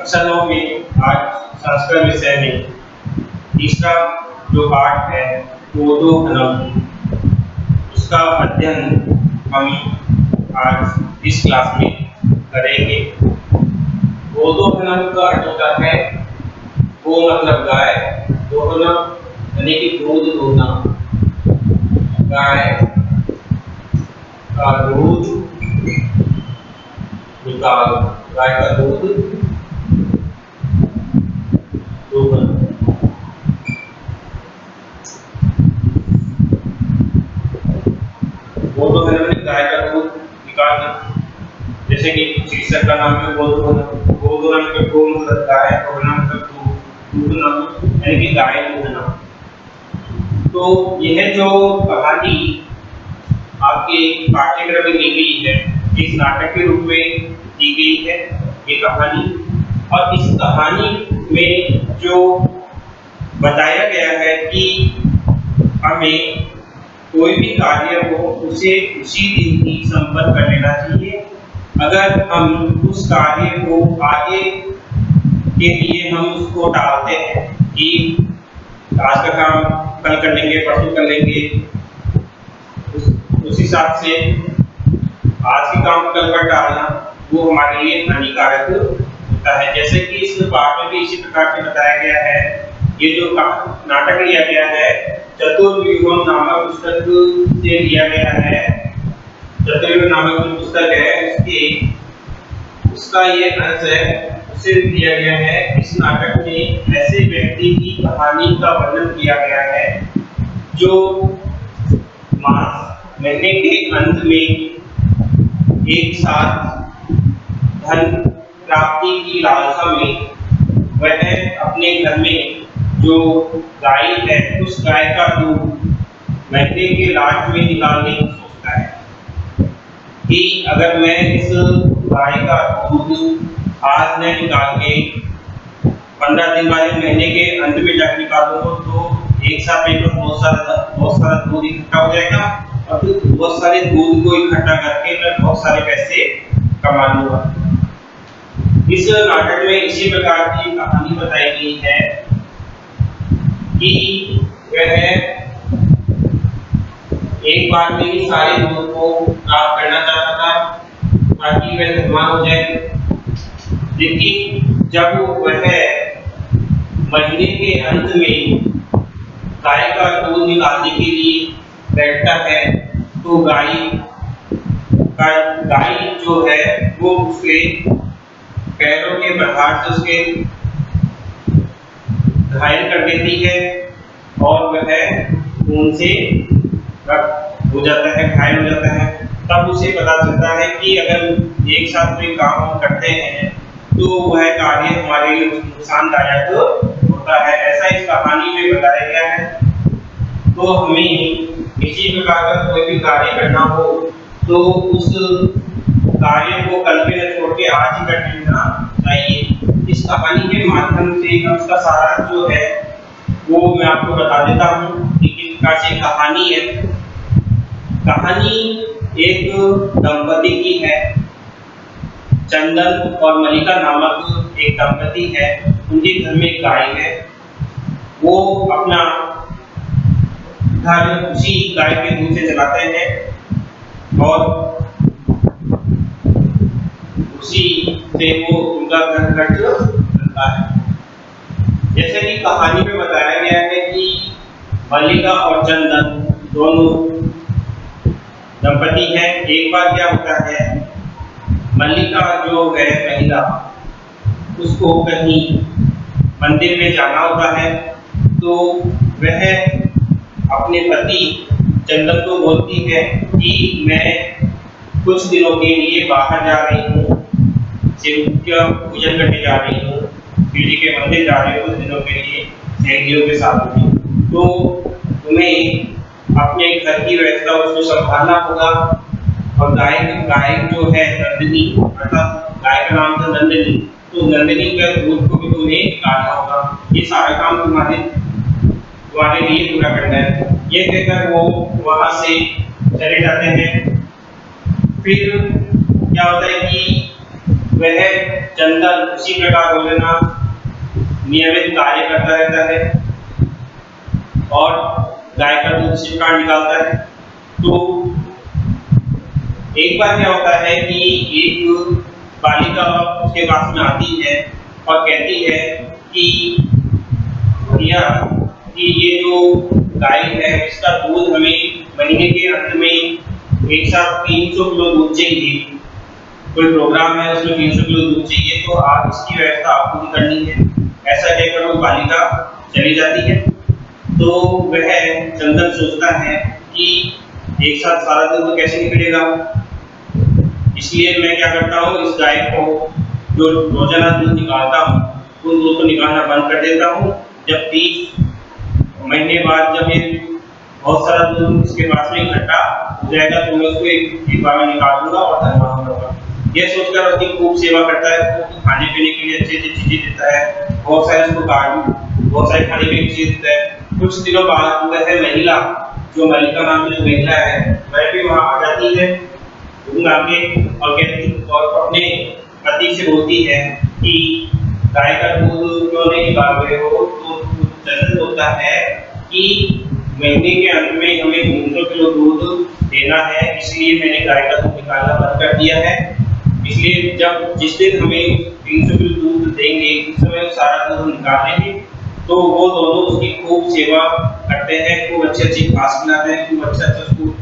कक्षा 9 में आज संस्कृत विषय में तीसरा जो पाठ है गोदोहनम, उसका अध्ययन हम आज इस क्लास में करेंगे। गोदोहनम का अर्थ होता है गो मतलब गाय, दोहनम यानी कि दूध दूहना, गाय का दूध निकाल, गाय का दूध दूहना। गोदोहनम में गाय का दूध निकालना, जैसे कि शीर्षक का नाम है गोदोहनम। गोदोहनम के गो मतलब गाय, दोहना मतलब दूध, दूहना यानी कि गाय दूहना। तो यह जो कहानी आपके पाठ्यक्रम में दी गई है, इस नाटक के रूप में दी गई है ये कहानी, और इस कहानी में जो बताया गया है कि हमें कोई भी कार्य हो उसे उसी दिन ही संपन्न कर लेना चाहिए। अगर हम उस कार्य को आगे के लिए हम उसको टालते हैं कि आज का काम कल कर लेंगे, परसों कर लेंगे, उस हिसाब से आज के काम कल पर टालना वो हमारे लिए हानिकारक होता है। जैसे कि इस पाठ में भी इसी प्रकार से बताया गया है। ये जो नाटक लिया गया है चतुर्व्यूहम नामक पुस्तक से लिया गया है। चतुर्व्यूह नामक जो पुस्तक है उसका ये अंश है, उसे दिया गया है। इस नाटक में ऐसे व्यक्ति की कहानी का वर्णन किया गया है जो महीने के अंत में एक साथ धन प्राप्ति की लालसा में वह अपने घर में जो गाय है उस गाय का दूध महीने के लास्ट में निकालने की सोचता है कि अगर मैं इस गाय का दूध आज न निकाल के 15 दिन वाले महीने के अंत में जाकर निकालूंगा तो एक साथ में बहुत सारा दूध इकट्ठा हो जाएगा और फिर बहुत सारे दूध को इकट्ठा करके मैं बहुत सारे पैसे कमा लूंगा। इस नाटक में इसी प्रकार की कहानी बताई गई है कि वह एक बार में ही सारे दूध को प्राप्त करना चाहता था ताकि वह धनवान हो जाए, लेकिन जब वह महीने के अंत में गाय का दूध निकालने के लिए बैठता है तो गाय जो है वो उसके पैरों के प्रहार से उसके घायल कर देती है और वह खून से हो जाता है, घायल हो जाता है। तब उसे पता चलता है कि अगर एक साथ कोई काम हम करते हैं तो वह कार्य हमारे लिए नुकसानदायक होता है। ऐसा इस कहानी में बताया गया है। तो हमें किसी प्रकार का कोई भी कार्य करना हो तो उस कार्य को कल पे न छोड़ के आज ही कर लेना चाहिए। इस कहानी के माध्यम से हम उसका सारा जो है वो मैं आपको बता देता हूँ कि किस प्रकार से कहानी है। कहानी एक दंपति की है, चंदन और मलिका नामक एक दंपति है। उनके घर में एक गाय है, वो अपना घर उसी गाय के दूध से चलाते हैं और उसी से वो उनका घर खर्च चलता है। जैसे कि कहानी में बताया गया है कि मल्लिका और चंदन दोनों दंपति हैं। एक बार क्या होता है, मल्लिका जो है महिला, उसको कहीं मंदिर में जाना होता है तो वह अपने पति चंदन को बोलती है कि मैं कुछ दिनों के लिए बाहर जा रही हूँ, शिव का पूजन करने जा रही हूँ, शिव जी के मंदिर जा रही हूँ कुछ दिनों के लिए सहेलियों के साथ में। तो तुम्हें अपने घर की व्यवस्था उसको संभालना होगा और गाय जो है नंदिनी, अर्थात गाय का नाम था नंदिनी, तो नंदिनी का दूध को भी तुम्हें निकालना होगा। ये सारा काम तुम्हारे लिए पूरा करना है। ये कहकर वो वहां से चले जाते हैं। फिर क्या होता है कि वह चंदन उसी प्रकार रोजाना नियमित कार्य करता रहता है और गाय का दूध इसी प्रकार निकालता है। तो एक बार क्या होता है कि एक बालिका उसके पास में आती है और कहती है कि भैया कि ये जो गाय है इसका दूध हमें महीने के अंत में एक साथ 300 किलो दूध चाहिए, कोई प्रोग्राम है उसमें 300 किलो दूध चाहिए, तो आप इसकी व्यवस्था आपको भी करनी है। ऐसा कहकर वो बालिका चली जाती है। तो वह चंदन सोचता है कि एक साथ सारा दूध कैसे निकलेगा, इसलिए मैं क्या करता हूँ, इस गाय को जो रोजाना दूध निकालता हूँ उस दूध को निकालना बंद कर देता हूँ। जब 30 महीने बाद जब ये बहुत सारा दूध इसके पास में इकट्ठा हो जाएगा तो मैं उसको एक बार में निकाल दूंगा और धनवान होगा। यह सोचकर उसकी खूब सेवा करता है, तो खाने पीने के लिए अच्छी अच्छी चीजें देता है, बहुत सारे उसको बहुत सारे खाने पीने की चीजें देता है। कुछ दिनों बाद वह महिला जो मलिका नाम की जो महिला है वह भी वहाँ आ जाती है और कहती और अपने पति से बोलती है कि गाय का दूध क्यों नहीं निकाल रहे हो। तो चंदन बोलता है कि महीने के अंत में हमें 300 किलो दूध देना है, इसलिए मैंने गाय का दूध निकालना बंद कर दिया है। इसलिए जब जिस दिन हमें 300 किलो दूध देंगे उस समय सारा दूध निकाल लेंगे। तो वो दोनों उसकी खूब सेवा करते हैं, खूब अच्छी अच्छी घास खिलाते हैं, खूब अच्छा उसको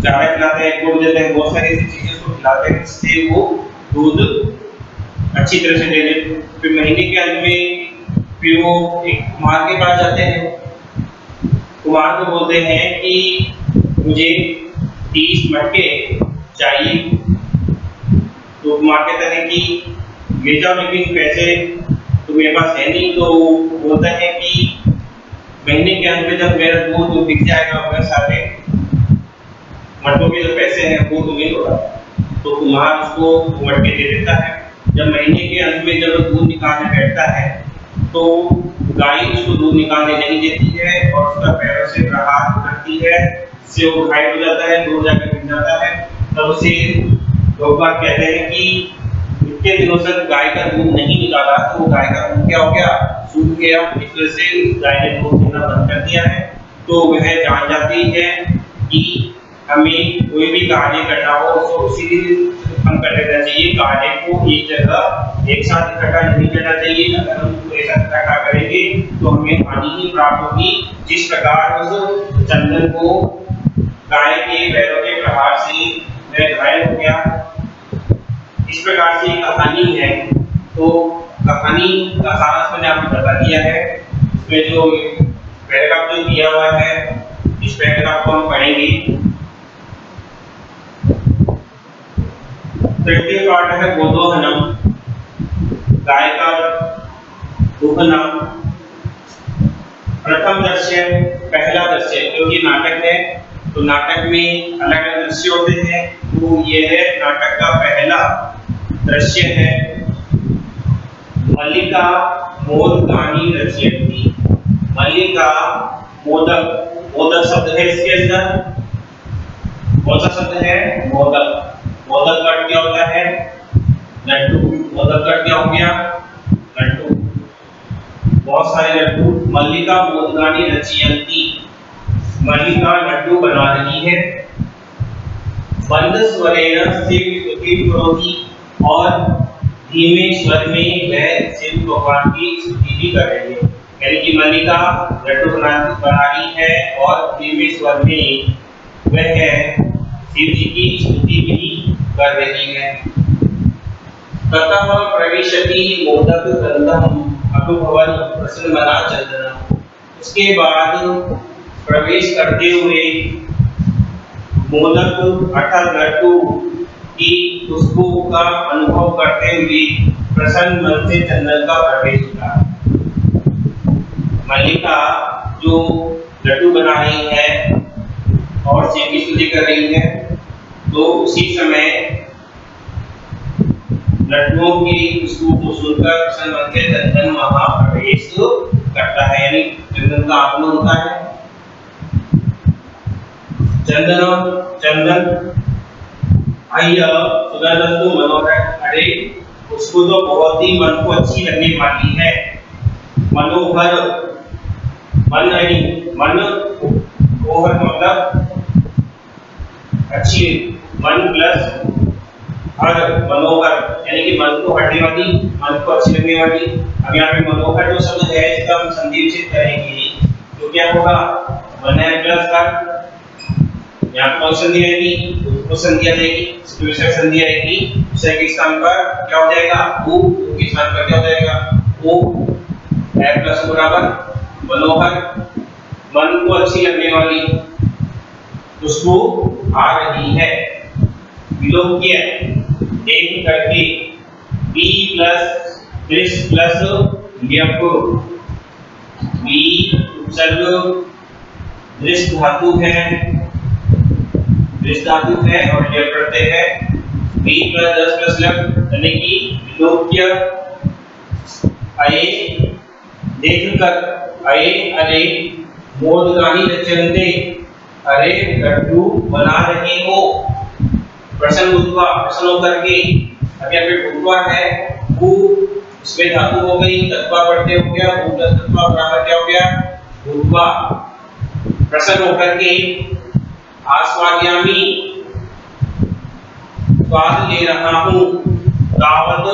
चारा खिलाते हैं, गुड़ देते हैं, बहुत सारी चीजें उसको खिलाते हैं जिससे वो दूध अच्छी तरह से दे दे। फिर महीने के अंत में फिर वो एक कुमार के पास जाते हैं। कुमार को बोलते हैं कि मुझे 30 मटके चाहिए। तो कुमार कहते हैं कि ले जाओ, लेकिन पैसे तो मेरे पास है नहीं। तो बोलता है कि महीने के अंत में जब मेरा दूध बिक जाएगा वह सारे मटकों के जो पैसे हैं वो तुम्हें होगा। तो कुम्हार उसको मटके दे देता है। जब महीने के अंत में जब दूध निकालने बैठता है तो गाय उसको दूध निकालने नहीं देती है और उसका पैरों से प्रहार करती है, से वो घायल हो जाता है, दूर जाकर गिर जाता है। तब उसे लोग बात कहते हैं कि इतने दिनों से गाय का दूध नहीं निकाला तो गाय का दूध क्या हो गया, सूख गया, इस वजह से गाय ने दूध देना बंद कर दिया है। तो वह जान जाती है कि हमें कोई भी कार्य करना हो उसको उसी दिन खत्म कर देना चाहिए, कार्य को एक जगह एक साथ इकट्ठा नहीं करना चाहिए। अगर हम ऐसा इकट्ठा करेंगे तो हमें हानि ही प्राप्त होगी। जिस प्रकार उस चंदन को गाय के पैरों के प्रहार से वह घायल हो गया, इस प्रकार से कहानी है। तो कहानी का सारांश मैंने आपको बता दिया है। इसमें जो पैराग्राफ जो दिया हुआ है इस पैराग्राफ को हम पढ़ेंगे। तृतीय पाठ है गोदोहनम, गाय का दुहनम। प्रथम दृश्य, पहला दृश्य, क्योंकि नाटक है तो नाटक में अलग अलग दृश्य होते हैं। तो यह है नाटक का पहला दृश्य है। मल्लिका मोदगानी रचयति। मल्लिका मोदक, मोदक शब्द है इसके अंदर, कौन सा शब्द है, मोदक। मोदक का क्या होता है, लड्डू। मोदक का क्या हो गया, लड्डू, बहुत सारे लड्डू। मल्लिका मोदगानी रचयन्ति, मल्लिका लड्डू बना रही है। मंद स्वरेण शिव स्तुति करोति, और धीमे स्वर में वह शिव भगवान की स्तुति भी कर रही है। यानी कि मल्लिका लड्डू बना रही है और धीमे स्वर में वह शिव जी की स्तुति भी कर रही है। ततः प्रविशति मोदक गंधम अनुभवन प्रसन्नमना चंदनम। उसके बाद प्रवेश करते हुए मोदक अर्थात लड्डू की खुशबू का अनुभव करते हुए प्रसन्न मन से चंदन का प्रवेश हुआ। मल्लिका जो लड्डू बना रही है और शिव की स्तुति कर रही है, तो उसी समय लड्डुओं की खुशबू को सुनकर प्रसन्न मन से चंदन वहां प्रवेश करता है, यानी चंदन का आगमन होता है। चंदन अय्य सुगंधस्तु मनोहर, अरे उसको तो बहुत ही मन को अच्छी लगने वाली है। मनोहर, मन नहीं, मन ओहर मतलब अच्छी, मन प्लस हर, मनोहर यानी कि मन को हटने वाली, मन को अच्छी लगने वाली। अब यहाँ पे मनोहर जो शब्द है इसका हम संधि विच्छेद करेंगे तो क्या होगा, मन है प्लस हर, यहाँ पर कौन संधि आएगी, उसको संधि आ जाएगी, इसकी विषय संधि आएगी, विषय के स्थान पर क्या हो जाएगा, उ के स्थान पर क्या हो जाएगा, ओ है प्लस बराबर मनोहर, मन को अच्छी लगने वाली, उसको आ रही है। विलोम किया एक करके बी प्लस दृश प्लस यप, बी उपसर्ग दृश धातु है, दृश धातु है और यप प्रत्यय है, बी प्लस दस प्लस लग यानी कि विलोम किया अये देखकर, अये अरे मोदगानी रचनते, अरे लड्डू बना रहे हो, प्रश्न उद्वा, प्रश्न होकर के अब यहाँ पे उद्वा है, वो इसमें धातु हो गई, तत्वा पढ़ते हो गया, वो प्लस तत्वा बराबर क्या हो गया, उद्वा, प्रश्न होकर के आस्वाद्यामी स्वाद ले रहा हूँ, तावत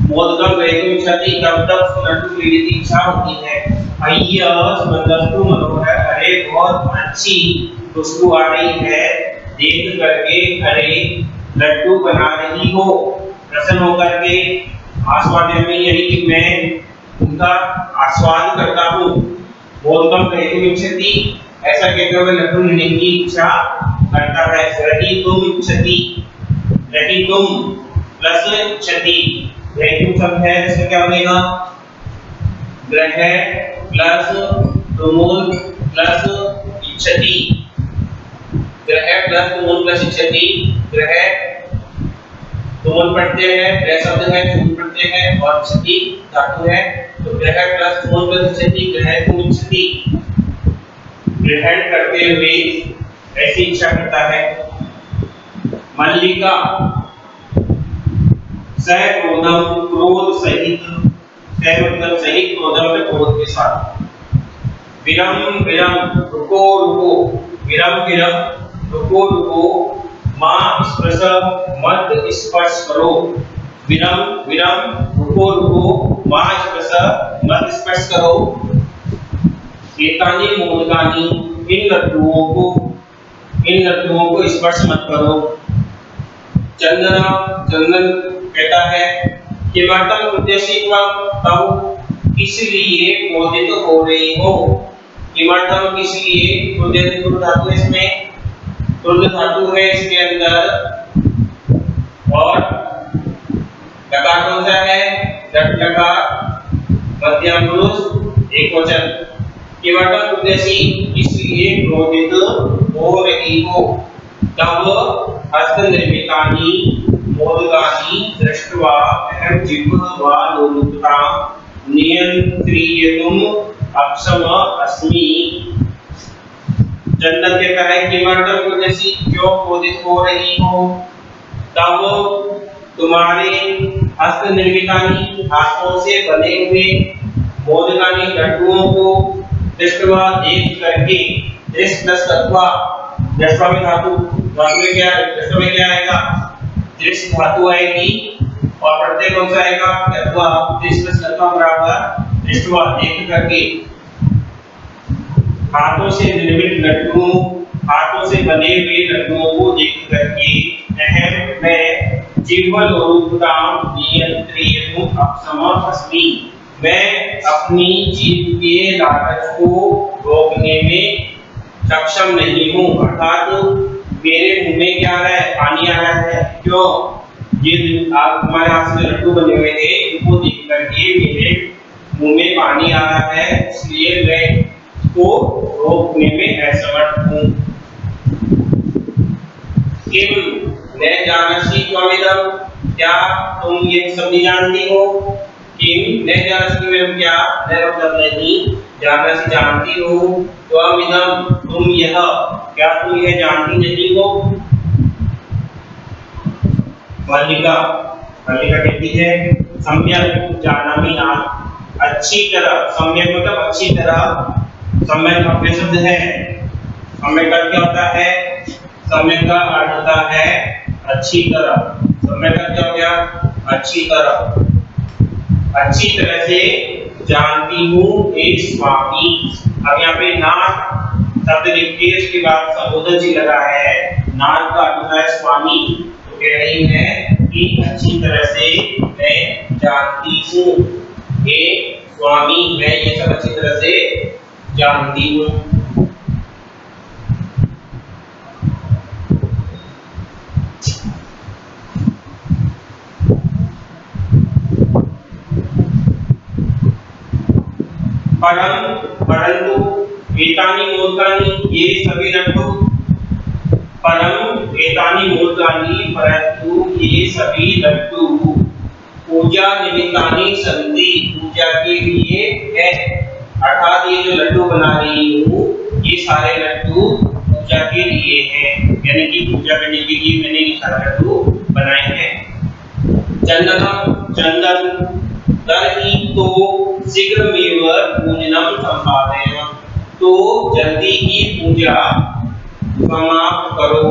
मोदकम ग्रहीतुम इच्छति, तब तक लड्डू लेने की इच्छा होती है। अय्य स्मृतस्तु मनोहर, अरे बहुत अच्छी खुशबू आ रही है, देख करके अरे लड्डू बना रही हो, प्रसन्न होकर के आस्वाद्यामी यानी कि मैं उनका आस्वाद करता हूँ, मोदकम ग्रहीतुम इच्छति ऐसा कहते हुए लड्डू लेने की इच्छा करता है। ग्रहीतुम इच्छति, ग्रहीतुम प्लस इच्छति, ग्रहीतुम शब्द है जिसमें क्या बनेगा, ग्रह प्लस तुमुल प्लस इच्छति, ग्रह प्लस तुमुल प्लस इच्छति, ग्रह तुमुल प्रत्यय है, ग्रह शब्द है, तुमुल प्रत्यय है और इच्छति धातु है, तो ग्रह प्लस तुमुल प्लस इच्छति, ग्रह तुम इच्छति, ग्रहण करते हुए ऐसी इच्छा करता है। मल्लिका सक्रोधम, क्रोध सहित, सह मतलब सहित, क्रोधम में क्रोध के साथ, विरम विरम रुको रुको, विरम विरम रुको रुको, मां स्पर्श मत स्पर्श करो, विरम विरम रुको रुको, मां स्पर्श मत स्पर्श करो, एतानि मोदकानि, इन लड्डुओं को स्पर्श मत करो। चंदना, चंदन कहता है कि किमर्थम उद्देश्यत्वा, तब इसलिए क्रोधित हो रही हो, किमर्थम इसलिए, क्रोधित धातु इसमें, क्रोध धातु है इसके अंदर और लकार कौन सा है, लट लकार मध्यम पुरुष एकवचन, किमर्थम उद्देश्य इसलिए क्रोधित हो रही हो, तब हस्त निर्मितानि मोदकानि दृष्ट्वा अहं जिह्वा लोलुपतां नियंत्रियतुम अक्षम अस्मि। चंदन कहता है किमर्थम उद्देश्य, क्यों क्रोधित हो रही हो, तब तुम्हारे हस्त निर्मितानि हाथों से बने हुए मोदकानि लड्डुओं को दृष्ट्वा देख करके, दृष्ट प्लस तत्वा, दृष्टवा में धातु, धातु में क्या, दृष्टवा में क्या आएगा, दृष्ट धातु आएगी और प्रत्यय कौन सा आएगा, तत्वा, दृष्ट प्लस तत्वा बराबर दृष्टवा देख करके, हाथों से निर्मित लड्डुओं, हाथों से बने हुए लड्डुओं को देख करके अहम मैं जीवन रूपताम नियंत्रितुम अक्षम अस्मि, मैं अपनी जीव के लालच को रोकने में सक्षम नहीं हूँ, अर्थात मेरे मुंह में क्या आ रहा है, पानी आ रहा है, क्यों, ये आप हमारे हाथ से लड्डू बने हुए थे, इनको देख करके मेरे मुंह में पानी आ रहा है, इसलिए मैं इसको रोकने में असमर्थ हूँ। किम न जानसि त्वमिदं, क्या तुम ये सब नहीं जानती हो, किम न जानसि में क्या, न मतलब नहीं, जानसि जानती हो, त्वमिदं तुम यह, क्या तुम यह जानती नहीं हो। मल्लिका मल्लिका कहती है सम्यक जानामि नाथ, अच्छी तरह, सम्यक मतलब अच्छी तरह, सम्यक भव्य शब्द है, सम्यक का क्या होता है, सम्यक का अर्थ होता है अच्छी तरह, सम्यक का क्या हो गया, अच्छी तरह, अच्छी तरह से जानती हूँ हे स्वामी। अब यहाँ पे नाथ शब्द लिख के उसके बाद संबोधन जी लगा है, नाथ का अर्थ है स्वामी, तो कह रही है कि अच्छी तरह से मैं जानती हूँ हे स्वामी, मैं ये सब अच्छी तरह से जानती हूँ। परंतु एतानि मूर्खानि, ये सभी लट्टू, परम एतानि मूर्खानि, परंतु ये सभी लट्टू पूजा निमित्तानि सन्ति, पूजा के लिए है, अर्थात ये जो लड्डू बना रही हूँ ये सारे लड्डू पूजा के लिए हैं, यानी कि पूजा करने के लिए मैंने ये सारे लड्डू बनाए हैं। चंदन तर्हि तो शीघ्रमेव पूजनम संपादय, तो जल्दी ही पूजा समाप्त करो,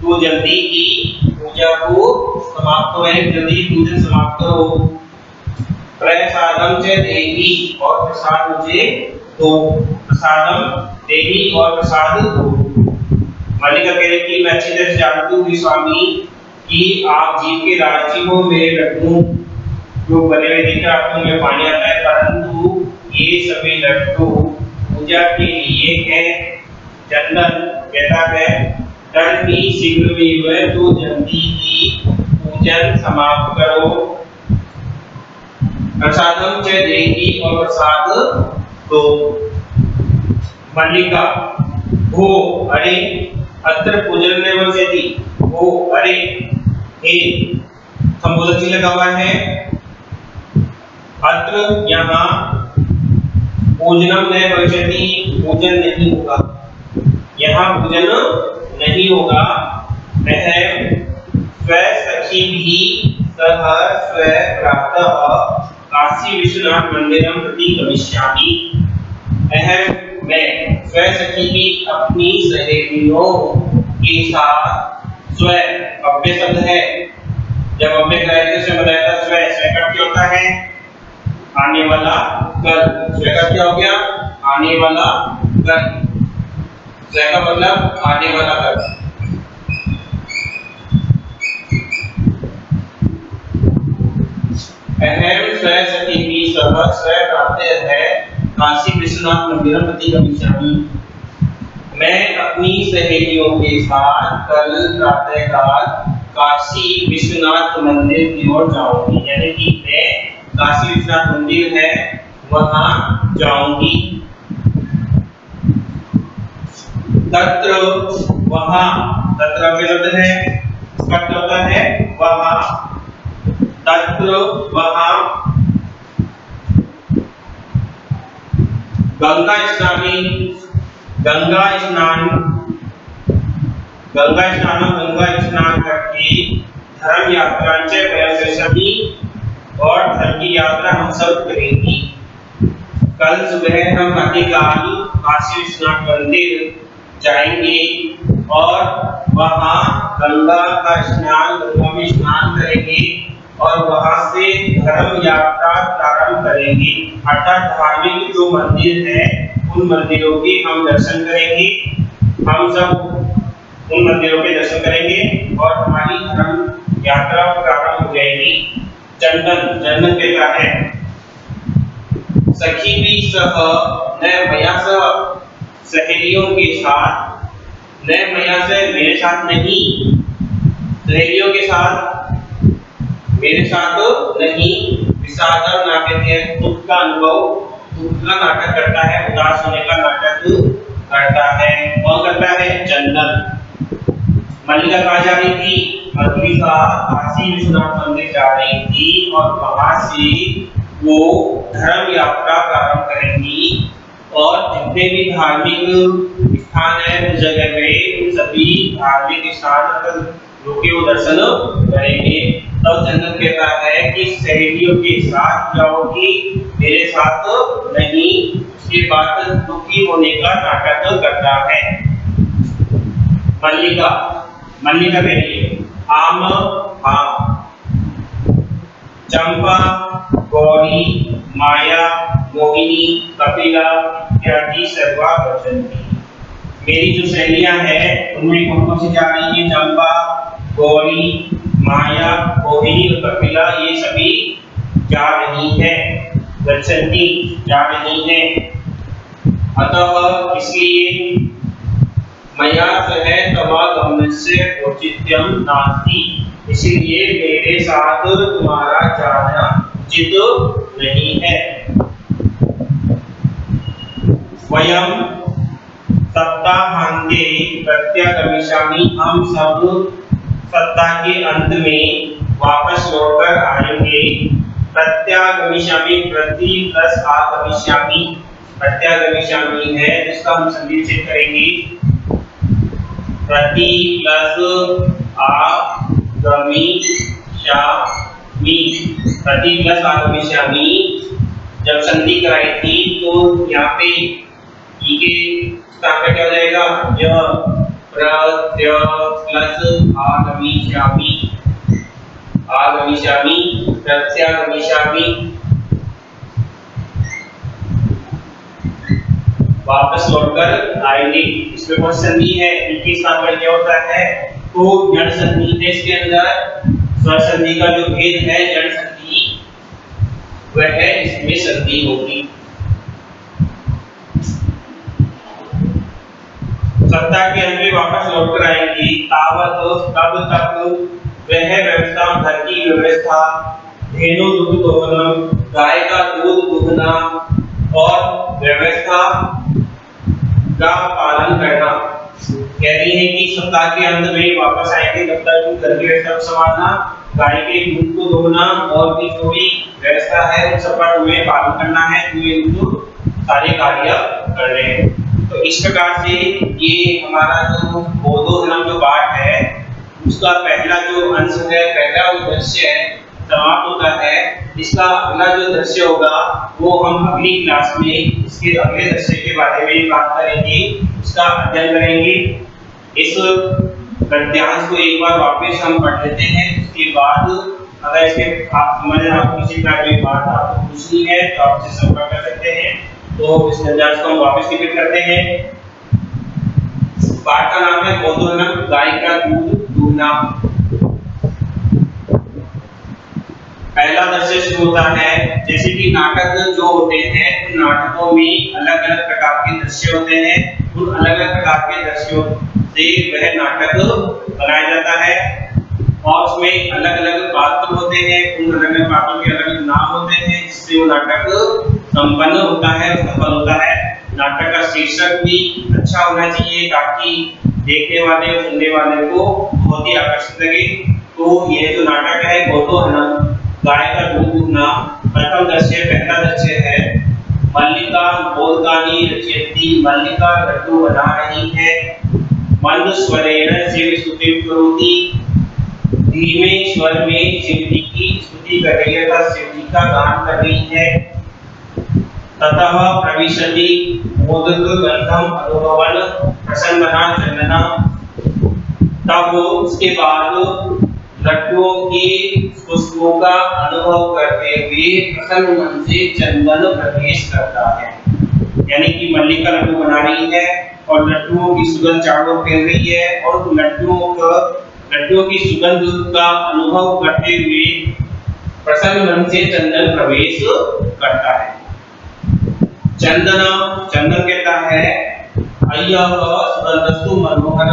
तो जल्दी ही पूजा को समाप्त करो, जल्दी पूजन समाप्त करो। प्रसादम च देहि, और प्रसाद मुझे दो, प्रसादम देहि और प्रसाद दो। मल्लिका कह रही कि मैं अच्छी तरह से जानती हूँ स्वामी कि आप जीव के राज्य हो, मेरे लड्डू जो बने हुए दिख रहे आपको में पानी आता है, परंतु ये सभी लड्डू पूजा के लिए हैं। चंदन कहता है तर्हि शीघ्रमेव, तो जल्दी ही पूजन समाप्त करो। प्रसादम च देहि, और प्रसाद दो। मल्लिका भो अरे अत्र पूजन ने वचति, भो अरे हे, संबोधन चिन्ह लगा हुआ है, अत्र यहाँ पूजनम न भविष्यति, पूजन नहीं होगा, यहाँ पूजन नहीं होगा। वह स्वसखी भी सह स्व प्रातः काशी विश्वनाथ मंदिरम प्रति गमिष्यामि। मैं स्वसखी भी अपनी सहेलियों के साथ, स्व अव्यय शब्द है, जब अव्यय कराए तो बताया था स्व, स्व का क्या होता है, आने वाला कल, स्व का क्या हो गया, आने वाला कल, स्व का मतलब आने वाला कल। अहम स्वसखी भी सह स्व प्रातः है काशी विश्वनाथ मंदिर प्रति गमिष्यामि। मैं अपनी सहेलियों के साथ कल प्रातः काल काशी विश्वनाथ मंदिर की ओर जाऊंगी, यानी कि मैं काशी विश्वनाथ मंदिर है वहां जाऊंगी। तत्र वहां, तत्र के शब्द है, इसका क्या होता है, वहां, तत्र वहां गंगा स्नानी, गंगा स्नान, गंगा स्नान करके धर्म यात्रा सभी, और धर्म की यात्रा हम सब करेंगे। कल सुबह हम प्रातःकाल काशी विश्वनाथ मंदिर जाएंगे और वहां गंगा का स्नान, गंगा में स्नान करेंगे और वहां से धर्म यात्रा प्रारंभ करेंगे, अर्थात धार्मिक जो मंदिर है उन मंदिरों के हम दर्शन करेंगे, हम सब उन मंदिरों के दर्शन करेंगे और हमारी धर्म यात्रा प्रारंभ हो जाएगी। चंदन, चंदन कहता है सखी भी सह न मया सह, सहेलियों के साथ, न मया से मेरे साथ नहीं, सहेलियों के साथ मेरे साथ नहीं, विषादम ना कहते हैं दुख का अनुभव, दुख का नाटक करता है, उदास होने का नाटक करता है। कौन करता है, चंदन। मल्लिका कहाँ जा रही थी, मल्लिका काशी विश्वनाथ मंदिर जा रही थी और वहां से वो धर्म यात्रा प्रारंभ करेंगी और जितने भी धार्मिक स्थान है उस जगह पे सभी धार्मिक स्थान पर लोग वो दर्शन करेंगे। तब चंदन कहता है कि सहेलियों के साथ जाओगी, मेरे साथ नहीं। उसके बाद दुखी होने का नाटक करता है। मल्लिका, मल्लिका कहिए आम आम। चंपा, गौरी, माया, मोहिनी, कपिला इत्यादि सर्वा गच्छन्ति। मेरी जो सहेलियां हैं उनमें कौन कौन सी जा रही है? चंपा, गौरी, माया, मोहिनी और कपिला, ये सभी जा रही है। गच्छन्ति जा रही है। अतः इसलिए मया सह तवागमनस्य औचित्यं नास्ति, इसलिए मेरे साथ तुम्हारा जाना उचित नहीं है। वयं सप्ताहांते प्रत्यागमिष्यामि, हम सब सप्ताह के अंत में वापस लौटकर आएंगे। प्रत्यागमिष्यामि, प्रति प्लस आगमिष्यामि, प्रत्यागमिष्यामि है जिसका हम संधि चेक करेंगे। प्रति प्लस आगमिष्यामि, प्रति प्लस आगमिष्यामि जब संधि कराई थी तो यहाँ पे ई के स्थान पे क्या हो जाएगा? यह प्रत्य प्लस आगमिष्यामि, आगमिष्यामि, प्रत्यागमिष्यामि, वापस लौटकर आएंगे। इसमें कौन संधि है? ई के स्थान पर क्या होता है? तो जड़ संधि है। इसके अंदर स्वर संधि का जो भेद है जड़ संधि, वह इसमें संधि होगी। सप्ताह के अंत में वापस लौटकर आएंगे। तावत तब तक वह व्यवस्था, घर की व्यवस्था, धेनु दूध दोहनम, गाय का दूध दूहना और व्यवस्था का पालन करना। कह रही है कि सप्ताह के अंत में वापस आएंगे तब तक घर की व्यवस्था संभालना, गाय के दूध को दोहना और भी जो भी व्यवस्था है उन सब का तुम्हें पालन करना है। तुम्हें तो सारे कार्य कर रहे हैं। तो इस प्रकार से ये हमारा जो बोधोधनम जो पाठ है उसका पहला जो अंश है, पहला जो दृश्य है समाप्त होता है। इसका अगला जो दृश्य होगा वो हम अगली क्लास में इसके अगले दृश्य के बारे में बात करेंगे, उसका अध्ययन करेंगे। इस गद्यांश को एक बार वापस हम पढ़ लेते हैं। उसके बाद अगर इसके आप समझ आपको किसी प्रकार की बात आपको पूछनी है तो आप मुझसे संपर्क कर सकते हैं। तो इस गद्यांश को हम वापस रिपीट करते हैं। पाठ का नाम है बोधोधनम, गाय का दूध दूहना। पहला दृश्य शुरू होता है, जैसे कि नाटक जो होते हैं उन नाटकों में अलग अलग प्रकार के दृश्य होते हैं। उन अलग अलग प्रकार के दृश्यों से वह नाटक बनाया जाता है और उसमें अलग अलग पात्र होते हैं। उन अलग अलग पात्रों के अलग अलग नाम होते हैं जिससे वो नाटक संपन्न होता है, सफल होता है। नाटक का शीर्षक भी अच्छा होना चाहिए ताकि देखने वाले और सुनने वाले को बहुत ही आकर्षित लगे। तो ये जो नाटक है बोधोधनम, गाय का दूध दूहना, प्रथम दृश्य पहला दृश्य है। मल्लिका बोधकानि रचयति, मल्लिका लड्डू बना रही है। मंद स्वरेण शिव स्तुतिं करोति, धीमे स्वर में शिव जी की स्तुति कर रही है, शिव जी का गान कर रही है। ततः प्रविशति मोदक गंधम अनुभवन प्रसन्ना चंदना, तब उसके बाद लड्डुओं की खुशबू का अनुभव करते हुए प्रसन्न मन से चंदन प्रवेश करता है। यानी कि मल्लिका लड्डू बना रही है और लड्डुओं की सुगंध चारों ओर फैल रही है और लड्डुओं की सुगंध का अनुभव करते हुए प्रसन्न मन से चंदन प्रवेश करता है। चंदन कहता है अय्यः सुगंधस्तु मनोहर,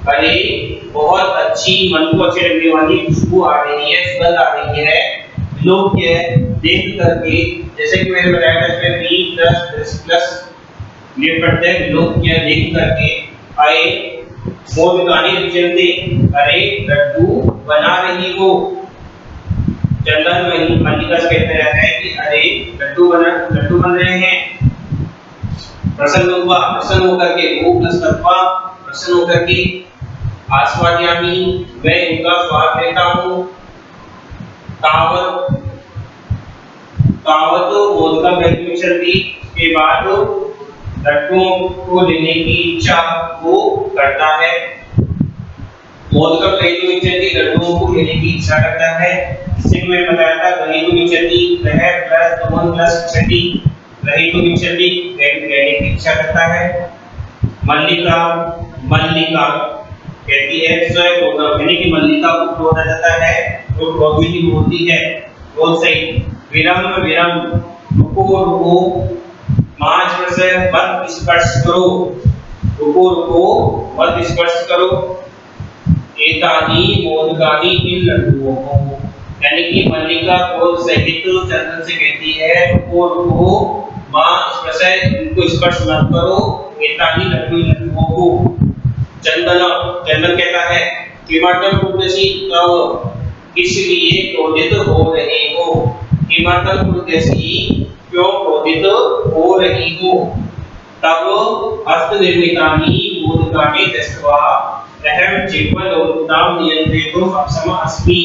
अरे बहुत अच्छी, मन को अच्छी लगने वाली खुशबू आ रही है, सुगंध आ रही है। लोग ये देख करके, जैसे कि मैंने बताया था इसमें बी प्लस प्लस ये प्रत्यय लोग ये देख करके आए। मोदकानि रचयन्ति, अरे लड्डू बना रही हो। चंदन मल्लिका से कहते हैं कि अरे लड्डू बन रहे हैं। प्रसन्न होकर के, वो प्लस तत्वा प्रसन्न होकर के, आस्वाद्यामि मैं उनका स्वाद लेता हूँ। तावत मोद का वैल्यू चलती के बाद लड्डुओं को लेने की इच्छा वो करता है। मोद का वैल्यू चलती लड्डुओं को लेने की इच्छा करता है। इससे मैं बताया था घरेलू विचलती वह प्लस दोहन प्लस विचलती घरेलू विचलती लेने की इच्छा करता है। मल्लिका कहती है स्वयं क्रोध यानी कि मल्लिका को क्रोध आ जाता है तो क्रोध में ही होती है। बहुत सही। विरम रुको मां से मत स्पर्श करो रुको मत स्पर्श करो। एतानी मोदकानी इन लड्डुओं को यानी कि मल्लिका क्रोध सहित चंदन से कहती है रुको मां इनको स्पर्श मत करो। एतानी लड्डुओं को चंदन कहता है किमर्थम क्रोधसी तव इसलिए क्रोधित हो रहे हो। किमर्थम क्रोधसी क्यों क्रोधित हो रही हो। तब हस्त निर्मितानि मोदकानि दृष्ट्वा अहम जीवलोकताम नियंत्रितुम अक्षम अस्मि।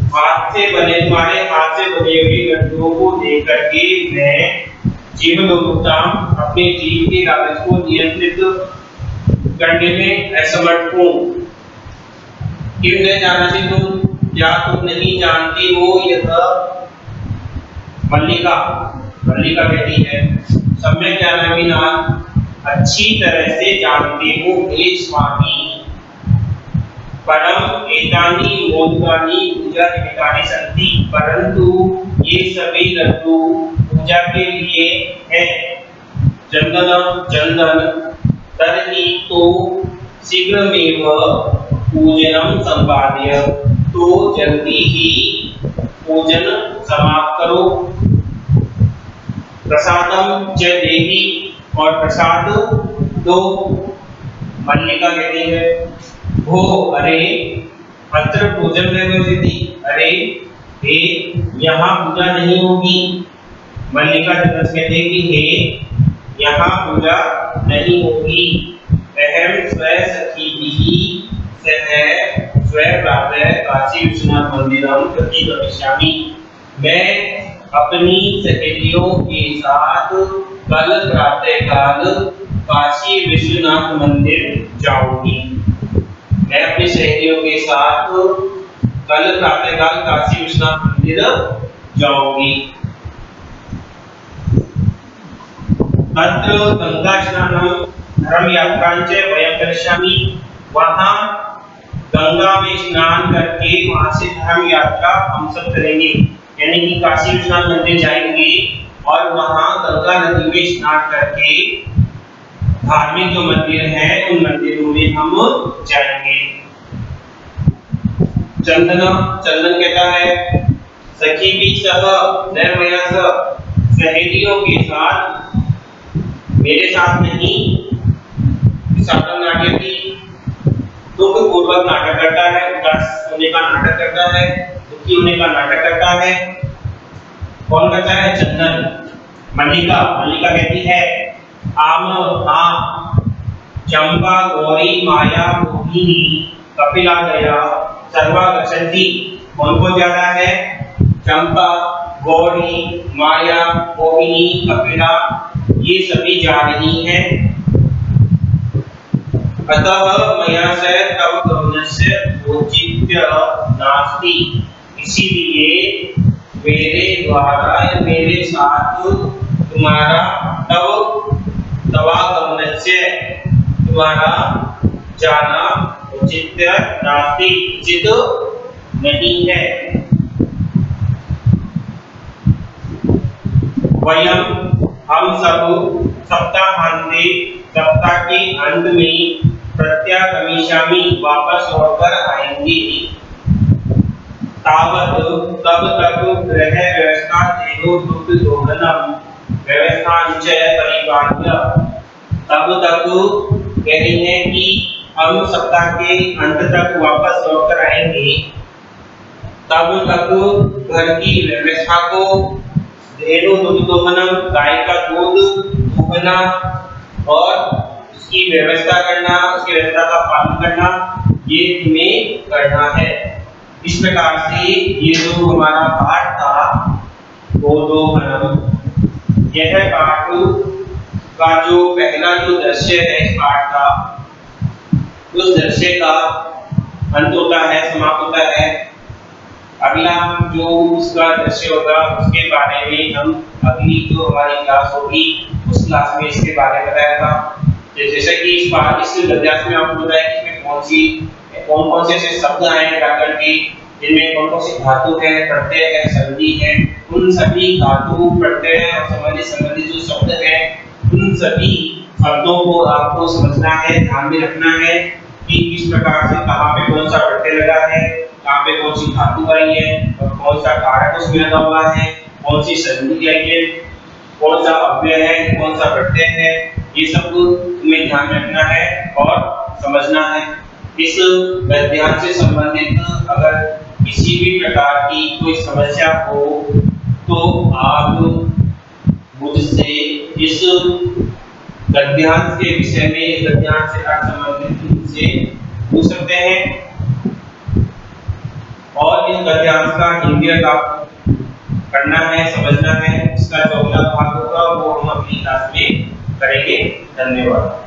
तुम्हारे हाथ से बने हुए लड्डुओं को देख करके मैं जीवलोकताम अपने जीव के कागज को नियंत्रित करने में असमर्थ हूँ। क्यों नहीं जानती तुम? क्या तुम नहीं जानती हो? यह मल्लिका कहती है सम्यक ज्ञानामिना अच्छी तरह से जानते हो हे स्वामी। परम एतानि मोदकानि पूजा निमित्तानि सन्ति परंतु ये सभी लड्डू पूजा के लिए हैं। चंदन तर्हि तो शीघ्रमेव पूजनम संपाद्य तो जल्दी ही पूजन समाप्त करो। प्रसादम च देहि और प्रसाद दो। मल्लिका कहती है हो अरे अत्र पूजन निर्वसिति अरे हे यहाँ पूजा नहीं होगी। मल्लिका चंदन कहते हैं कि हे यहाँ पूजा नहीं होगी। अहम स्वयं सखी सह स्वयं प्रातः काशी विश्वनाथ मंदिरम प्रति गमिष्यामि। मैं अपनी सहेलियों के साथ कल प्रातःकाल काशी विश्वनाथ मंदिर जाऊंगी। मैं अपनी सहेलियों के साथ कल प्रातःकाल काशी विश्वनाथ मंदिर जाऊंगी। अत्र गंगा स्नानम धर्म यात्रांच वयं करिष्यामि। वहां गंगा में स्नान करके वहां से धर्म यात्रा हम सब करेंगे यानी कि काशी विश्वनाथ मंदिर जाएंगे और वहां गंगा नदी में स्नान करके धार्मिक जो मंदिर हैं उन मंदिरों में हम जाएंगे। चंदन कहता है सखी भी सह सहेलियों के साथ मेरे साथ नहीं। विषादम नाट्य की दुख पूर्वक नाटक करता है, उदास होने का नाटक करता है, दुखी होने का नाटक करता है। कौन करता है? चंदन। मल्लिका कहती है चंपा गौरी माया मोहिनी कपिला गया सर्वा गच्छन्ति। कौन जा रहा है? चंपा गौरी माया मोहिनी कपिला ये सभी जा रही हैं। अतः मया से तव करुणस्य औचित्य नास्ति। इसीलिए मेरे द्वारा या मेरे साथ तुम्हारा तवा करुणस्य तुम्हारा जाना औचित्य नास्ति उचित नहीं है। हम सब सप्ताहांते सप्ताह के अंत में प्रत्यागमिष्यामि वापस लौटकर आएंगे। तब तक गृह व्यवस्था दुग्ध दोहनम व्यवस्थांच परिपाल्य। तब तक कह रही है कि हम सप्ताह के अंत तक वापस लौटकर आएंगे। तब तक घर की व्यवस्था को धेनु दुग्ध दोहनम गाय का दूध दूहना और उसकी व्यवस्था करना, उसकी व्यवस्था का पालन करना ये तुम्हें करना है। इस प्रकार से ये जो हमारा पाठ था बोधोहनम, यह पाठ का जो पहला जो दृश्य है इस पाठ का, उस दृश्य का अंत होता है, समाप्त होता है। अगला जो उसका दृश्य होगा उसके बारे में हम अगली जो हमारी क्लास होगी उस क्लास में इसके बारे में बताया था। जैसे कि इस अध्याय में आपको बताया कि इसमें कौन कौन से ऐसे शब्द आए व्याकरण के, जिनमें कौन कौन सी धातु है, प्रत्यय है, संधि है। उन सभी धातु, प्रत्यय और संबंधित जो शब्द हैं, उन सभी शब्दों को आपको समझना है, ध्यान में रखना है कि किस प्रकार से कहाँ पे कौन सा प्रत्यय लगा है, कहाँ पे कौन सी धातु आई है और कौन सा कारक उसमें लगा हुआ है, कौन सी संधि आई है, कौन सा अव्यय है, कौन सा प्रत्यय है। ये सब तुम्हें ध्यान रखना है और समझना है। इस अध्याय से संबंधित अगर किसी भी प्रकार की कोई समस्या हो तो आप मुझसे इस गद्यांश के विषय में, गद्यांश से संबंधित से पूछ सकते हैं। और इस गद्यांश का हिंदी अर्थ आपको करना है, समझना है। इसका जो अगला भाग होगा वो हम अगली क्लास में करेंगे। धन्यवाद।